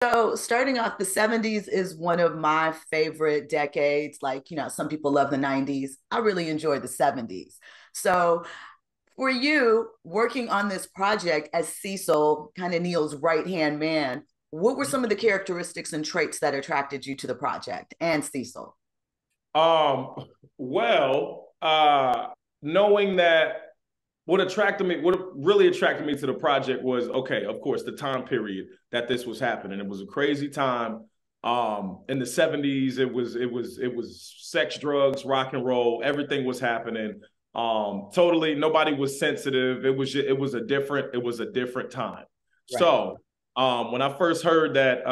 So starting off, the 70s is one of my favorite decades. Like, some people love the 90s. I really enjoyed the 70s. So for you, working on this project as Cecil, kind of Neil's right-hand man, what were some of the characteristics and traits that attracted you to the project and Cecil? Um, well, knowing that what really attracted me to the project was, okay, of course, the time period that this was happening. It was a crazy time. In the 70s, it was sex, drugs, rock and roll, everything was happening. Totally nobody was sensitive. It was a different time. Right. So, when I first heard that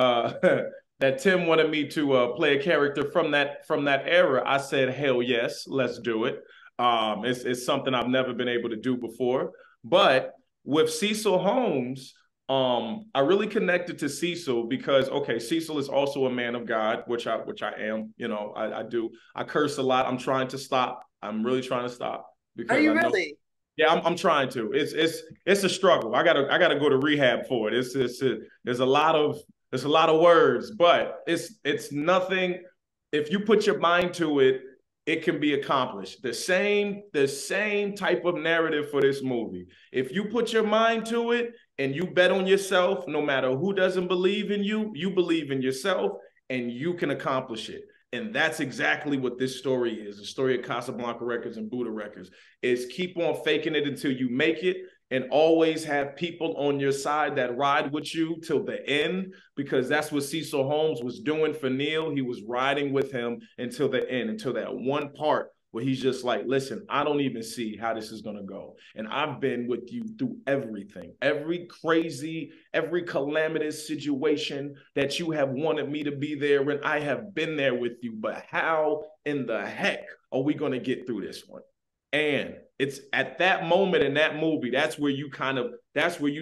that Tim wanted me to play a character from that era, I said, hell yes, let's do it. It's something I've never been able to do before. But with Cecil Holmes, I really connected to Cecil because, okay, Cecil is also a man of God, which I am. I do. I curse a lot. I'm trying to stop. I'm really trying to stop Are because you I know. really? Yeah, I'm trying to. It's a struggle. I gotta go to rehab for it. There's a lot of words, but it's nothing. If you put your mind to it, it can be accomplished. The same type of narrative for this movie. If you put your mind to it and you bet on yourself, no matter who doesn't believe in you, you believe in yourself and you can accomplish it. And that's exactly what this story is. The story of Casablanca Records and Buddha Records is keep on faking it until you make it and always have people on your side that ride with you till the end, because that's what Cecil Holmes was doing for Neil. He was riding with him until the end, until that one part where he's just like, listen, I don't even see how this is going to go. And I've been with you through everything, every crazy, every calamitous situation that you have wanted me to be there. And I have been there with you. But how in the heck are we going to get through this one? And it's at that moment in that movie, that's where you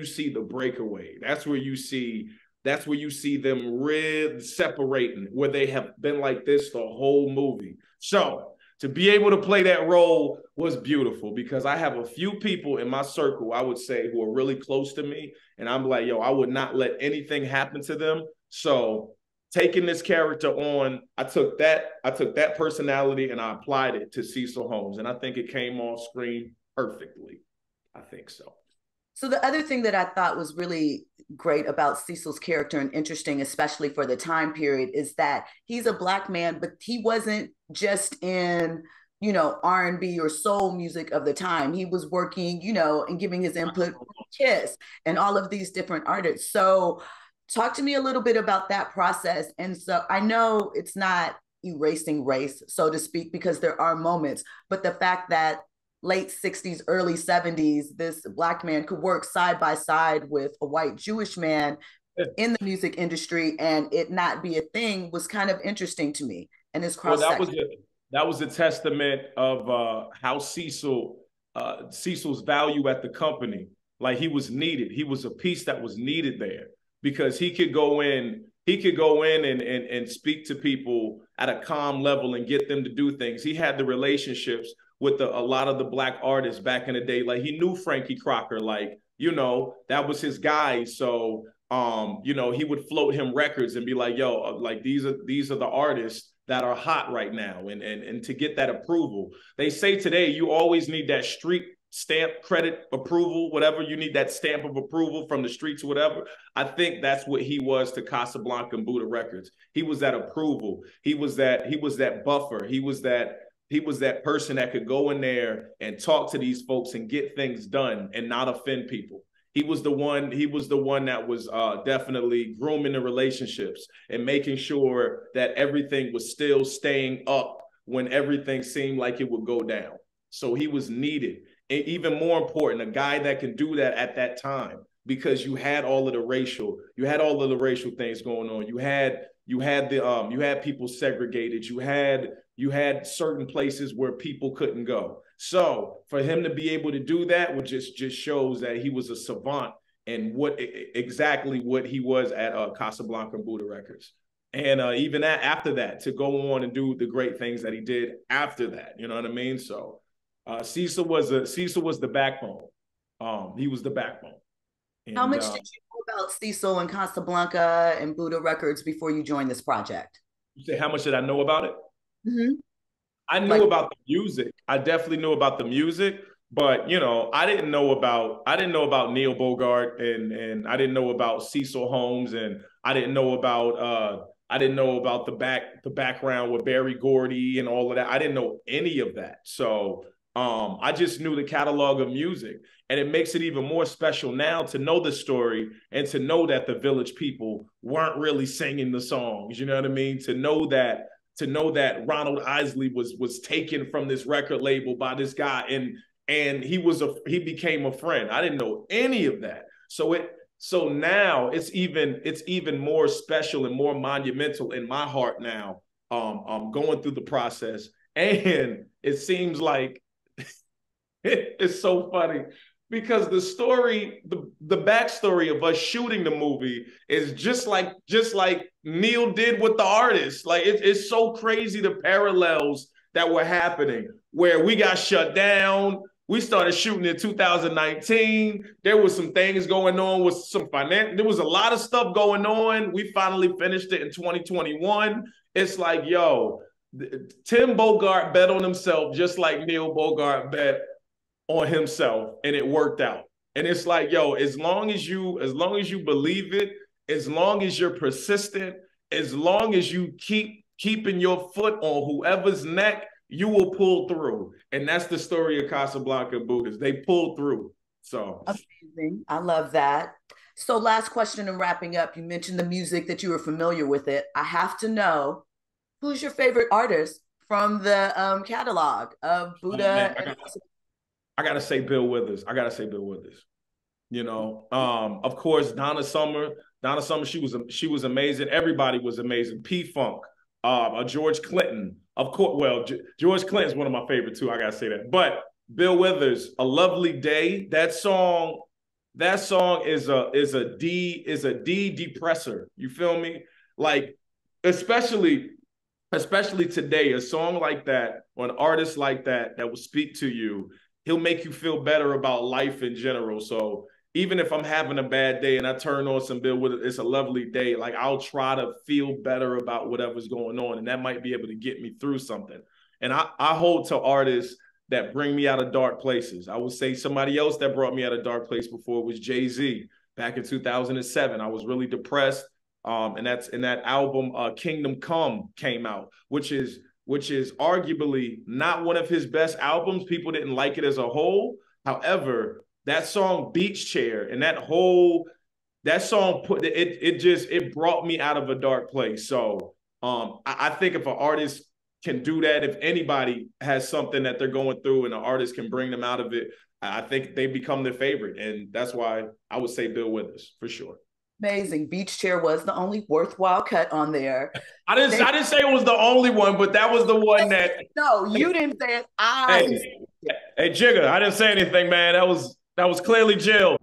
see the breakaway. That's where you see them really separating, where they have been like this the whole movie. So to be able to play that role was beautiful because I have a few people in my circle, I would say, who are really close to me. And I'm like, yo, I would not let anything happen to them. So taking this character on, I took that personality and I applied it to Cecil Holmes. And I think it came off screen perfectly. I think so. So the other thing that I thought was really great about Cecil's character and interesting, especially for the time period, is that he's a black man, but he wasn't just in, R&B or soul music of the time. He was working, and giving his input with Kiss and all of these different artists. So talk to me a little bit about that process. And so I know it's not erasing race, so to speak, because there are moments, but the fact that late 60s, early 70s, this black man could work side by side with a white Jewish man in the music industry and it not be a thing was kind of interesting to me. And his Well, cross that was section. a testament of how Cecil's value at the company. Like he was needed. He was a piece that was needed there because he could go in and speak to people at a calm level and get them to do things. He had the relationships with a lot of the black artists back in the day. Like he knew Frankie Crocker, like, that was his guy. So he would float him records and be like, yo, like these are the artists that are hot right now. And to get that approval. They say today you always need that street stamp, credit, approval, whatever. You need that stamp of approval from the streets, whatever. I think that's what he was to Casablanca and Buddha Records. He was that approval. He was that buffer. He was that person that could go in there and talk to these folks and get things done and not offend people. He was the one that was definitely grooming the relationships and making sure that everything was still staying up when everything seemed like it would go down. So he was needed. And even more important, a guy that can do that at that time, because you had all of the racial things going on. You had people segregated. You had certain places where people couldn't go. So for him to be able to do that, which just shows that he was a savant and exactly what he was at Casablanca and Buddha Records. And even after that, to go on and do the great things that he did after that, you know what I mean? So Cecil was the backbone. He was the backbone, How and much did you about Cecil and Casablanca and Buddha Records before you joined this project? You say, how much did I know about it? Mm-hmm. I knew Like, about the music. I definitely knew about the music, but I didn't know about Neil Bogart, and I didn't know about Cecil Holmes, and I didn't know about the background with Barry Gordy and all of that. I didn't know any of that. So I just knew the catalog of music. And it makes it even more special now to know the story and to know that the Village People weren't really singing the songs. You know what I mean? To know that Ronald Isley was taken from this record label by this guy, and he became a friend. I didn't know any of that. So now it's even more special and more monumental in my heart now. Going through the process, and it seems like it's so funny because the backstory of us shooting the movie is just like Neil did with the artist. Like it's so crazy the parallels that were happening where we got shut down. We started shooting in 2019. There was some things going on with some finance. There was a lot of stuff going on. We finally finished it in 2021. It's like, yo, Tim Bogart bet on himself just like Neil Bogart bet on himself, and it worked out. And it's like, yo, as long as you believe it, as long as you're persistent, as long as you keeping your foot on whoever's neck, you will pull through. And that's the story of Casablanca Buddhists. They pulled through. So amazing. I love that. So, last question and wrapping up. You mentioned the music that you were familiar with it. I have to know, who's your favorite artist from the catalog of Buddha? man, I gotta say Bill Withers. I gotta say Bill Withers. Of course, Donna Summer. Donna Summer, she was amazing. Everybody was amazing. P Funk, George Clinton. Of course, well, George Clinton's one of my favorite too. I gotta say that. But Bill Withers, A Lovely Day. That song is a D depressor. You feel me? Like, especially today, a song like that or an artist like that will speak to you. He'll make you feel better about life in general. So even if I'm having a bad day and I turn on some Bill Withers, It's a Lovely Day, like I'll try to feel better about whatever's going on. And that might be able to get me through something. And I hold to artists that bring me out of dark places. I would say somebody else that brought me out of dark place before was Jay-Z back in 2007. I was really depressed. And that album, Kingdom Come, came out, which is arguably not one of his best albums. People didn't like it as a whole. However, that song Beach Chair and that song it brought me out of a dark place. So I think if an artist can do that, if anybody has something that they're going through and an artist can bring them out of it, I think they become their favorite. And that's why I would say Bill Withers for sure. Amazing. Beach Chair was the only worthwhile cut on there. I didn't say it was the only one, but that was the one that. No, you didn't say it. Hey, Jigga, I didn't say anything, man. That was clearly Jill.